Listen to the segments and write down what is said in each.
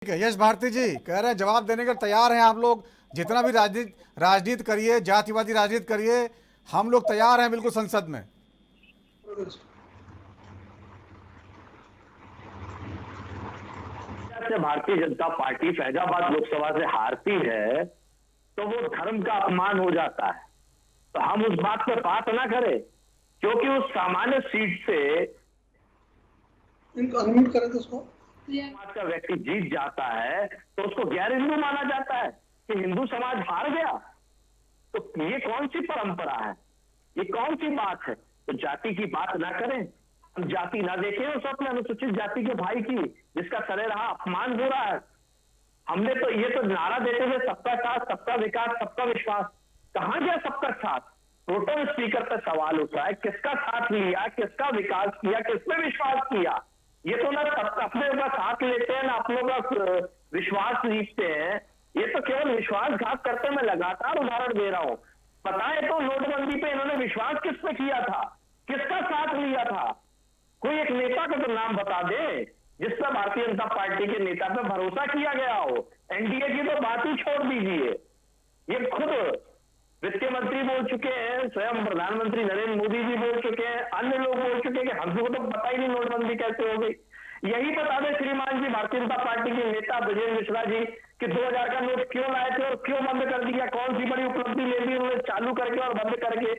ठीक है, यश भारती जी कह रहे हैं जवाब देने के तैयार हैं आप लोग। जितना भी राजनीति करिए, जातिवादी राजनीति करिए, हम लोग तैयार हैं बिल्कुल संसद में। से भारतीय जनता पार्टी फैजाबाद लोकसभा से हारती है तो वो धर्म का अपमान हो जाता है। तो हम उस बात पर बात ना करें, क्योंकि उस सामान्य सीट से अनम्यूट करें तो उसको समाज का व्यक्ति जीत जाता है तो उसको गैर हिंदू माना जाता है कि हिंदू समाज हार गया। तो ये कौन सी परंपरा है, ये कौन सी बात है? तो जाति की बात ना करें, हम जाति ना देखें उस अपने अनुसूचित जाति के भाई की जिसका सरेराह अपमान हो रहा है। हमने तो ये तो नारा देते हुए सबका साथ, सबका विकास, सबका विश्वास, कहां गया सबका साथ? प्रोटेम स्पीकर पर सवाल उठा है, किसका साथ लिया, किसका विकास किया, किसमें विश्वास किया? ये तो ना अपने का साथ लेते हैं ना अपनों का विश्वास जीतते हैं। ये तो केवल विश्वासघात करते। मैं लगातार उदाहरण दे रहा हूं। पता है तो नोटबंदी पे इन्होंने विश्वास किस पे किया था, किसका साथ लिया था? कोई एक नेता का तो नाम बता दे जिस पर भारतीय जनता पार्टी के नेता पे भरोसा किया गया हो। एनडीए की तो बात ही छोड़ दीजिए, ये खुद वित्त मंत्री बोल चुके हैं, स्वयं प्रधानमंत्री नरेंद्र मोदी जी बोल चुके हैं, अन्य लोग बोल चुके हैं कि हमको तो पता ही नहीं नोटबंदी कैसे हो गई। यही बता दें श्रीमान जी, भारतीय जनता पार्टी के नेता ब्रजेश मिश्रा जी, कि 2000 का नोट क्यों लाए थे और क्यों बंद कर दिया? कौन सी बड़ी उपलब्धि ले ली उन्होंने चालू करके और बंद करके?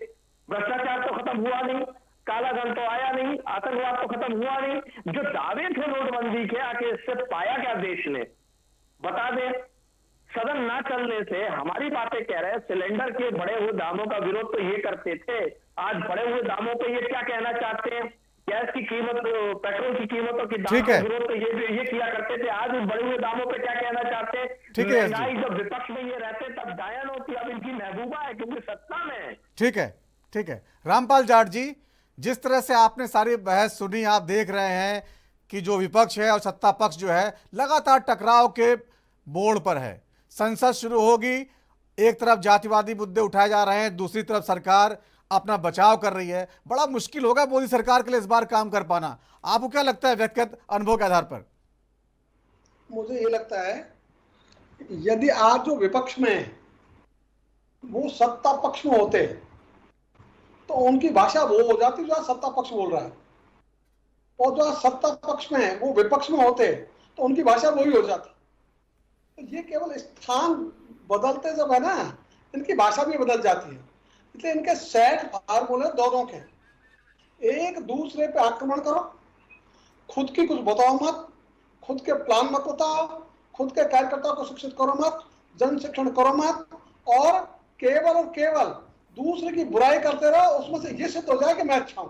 भ्रष्टाचार तो खत्म हुआ नहीं, काला धन तो आया नहीं, आतंकवाद तो खत्म हुआ नहीं। जो दावे थे नोटबंदी के, आके इससे पाया क्या देश ने? बता दें। सदन ना चलने से हमारी बातें कह रहे हैं। सिलेंडर के बढ़े हुए दामों का विरोध तो ये करते थे, आज बढ़े हुए दामों पे ये क्या कहना चाहते हैं? गैस की कीमत, पेट्रोल की कीमतों की दाम ठीक का है, विरोध तो ये किया करते थे, आज बढ़े हुए दामों पे क्या कहना चाहते हैं? ठीक है यश जी, महंगाई जब विपक्ष में ये रहते तब डायन होती, अब इनकी महबूबा है क्योंकि सत्ता में है। ठीक है, ठीक है। रामपाल जाट जी, जिस तरह से आपने सारी बहस सुनी, आप देख रहे हैं कि जो विपक्ष है और सत्ता पक्ष जो है लगातार टकराव के मोड़ पर है। संसद शुरू होगी, एक तरफ जातिवादी मुद्दे उठाए जा रहे हैं, दूसरी तरफ सरकार अपना बचाव कर रही है। बड़ा मुश्किल होगा मोदी सरकार के लिए इस बार काम कर पाना। आपको क्या लगता है व्यक्तिगत अनुभव के आधार पर? मुझे ये लगता है यदि आज जो विपक्ष में है वो सत्ता पक्ष में होते तो उनकी भाषा वो हो जाती जो आज सत्ता पक्ष बोल रहा है, और जो आज सत्ता पक्ष में है वो विपक्ष में होते तो उनकी भाषा वही हो जाती। तो ये केवल स्थान बदलते जब है ना, इनकी भाषा भी बदल जाती है। इसलिए इनके सेट फार्मूले दोनों के, एक दूसरे पे आक्रमण करो, खुद की कुछ बताओ मत, खुद के प्लान मत बताओ, खुद के कार्यकर्ताओं को शिक्षित करो मत, जन शिक्षण करो मत, और केवल दूसरे की बुराई करते रहो, उसमें से ये सिद्ध हो जाए कि मैं अच्छा हूं।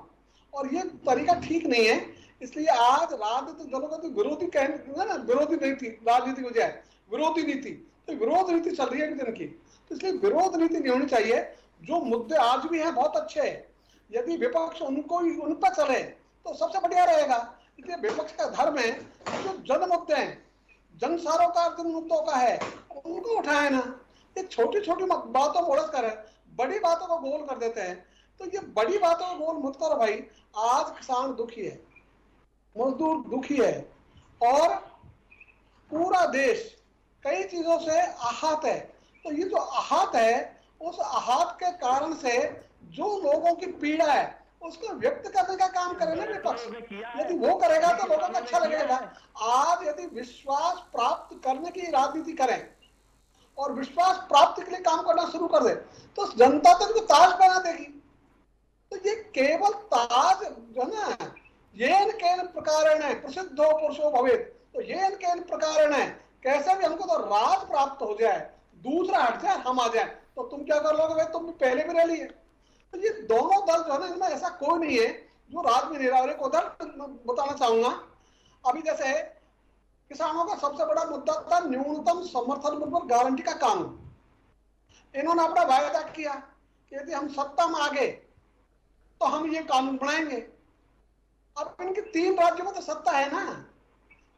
और ये तरीका ठीक नहीं है। इसलिए आज राजनीतिक दलों का तो विरोधी कहना ना, विरोधी नीति राजनीति की बजाय विरोधी नीति, तो विरोध नीति चल रही है एक दिन की। तो इसलिए विरोध नीति नहीं होनी चाहिए। जो मुद्दे आज भी हैं बहुत अच्छे हैं, यदि विपक्ष उन पर चले तो सबसे बढ़िया रहेगा। इसलिए विपक्ष का धर्म है जो जन मुद्दे हैं, जन सरोकार जिन मुद्दों का है उनको उठाए ना। ये छोटी छोटी बातों में उलझ कर बड़ी बातों को गोल कर देते हैं। तो ये बड़ी बातों को गोल मत करो भाई। आज किसान दुखी है, मजदूर दुखी है, और पूरा देश कई चीजों से आहत है। तो ये जो आहत है, उस आहत के कारण से जो लोगों की पीड़ा है उसको व्यक्त करने का काम करे ना विपक्ष। यदि वो करेगा तो लोगों को अच्छा लगेगा। आज यदि विश्वास प्राप्त करने की राजनीति करें और विश्वास प्राप्ति के लिए काम करना शुरू कर दे तो जनता तक तो ताज बना देगी। तो ये केवल ताज जो ना, येन केन प्रकारेण है प्रसिद्धो पुरुषो भवेत्, तो येन केन प्रकारेण है, कैसे भी हमको तो राज प्राप्त हो जाए, दूसरा हट जाए, हम आ जाए, तो तुम क्या कर लोगे भाई? तुम भी पहले भी रह लिए। तो ये दोनों दल जो है ना, इनमें ऐसा कोई नहीं है जो राज में नहीं रहा। और एक उदाहरण बताना चाहूंगा। अभी जैसे किसानों का सबसे बड़ा मुद्दा था न्यूनतम समर्थन मूल्य पर गारंटी का कानून। इन्होंने अपना वायदा किया कि यदि हम सत्ता में आ गए तो हम ये कानून बनाएंगे। अब इनके 3 राज्यों में तो सत्ता है ना,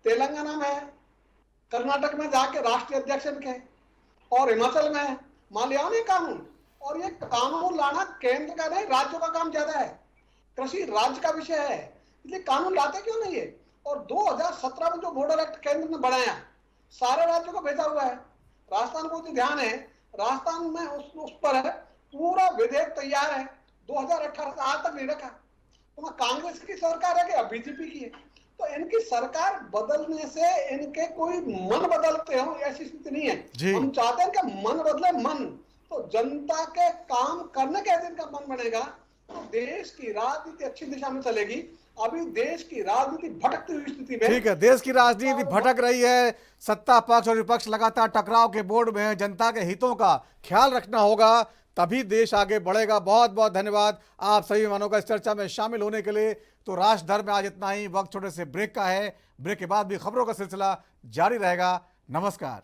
तेलंगाना में है, कर्नाटक में जाके राष्ट्रीय अध्यक्ष के, और हिमाचल में है। मान लिया नहीं कानून। और ये कानून लाना केंद्र का नहीं, राज्यों का काम ज्यादा है। कृषि राज्य का विषय है, इसलिए कानून लाते क्यों नहीं है? और 2017 में जो मॉडल एक्ट केंद्र ने बनाया, सारे राज्यों को भेजा हुआ है। राजस्थान को जो ध्यान है, राजस्थान में उस पर है पूरा विधेयक तैयार है, 2018 से आज तक नहीं रखा। तो कांग्रेस की सरकार है कि बीजेपी की है? तो इनकी सरकार बदलने से इनके कोई मन बदलते हो ऐसी स्थिति नहीं है। हम चाहते हैं कि मन बदले, मन तो जनता के काम करने के दिन का मन बनेगा तो देश की राजनीति अच्छी दिशा में चलेगी। अभी देश की राजनीति भटकती हुई स्थिति में। ठीक है, देश की राजनीति भटक रही है, सत्ता पक्ष और विपक्ष लगातार टकराव के बोर्ड में है। जनता के हितों का ख्याल रखना होगा, तभी देश आगे बढ़ेगा। बहुत बहुत धन्यवाद आप सभी मेहमानों का इस चर्चा में शामिल होने के लिए। तो राष्ट्रधर में आज इतना ही। वक्त छोटे से ब्रेक का है, ब्रेक के बाद भी खबरों का सिलसिला जारी रहेगा। नमस्कार।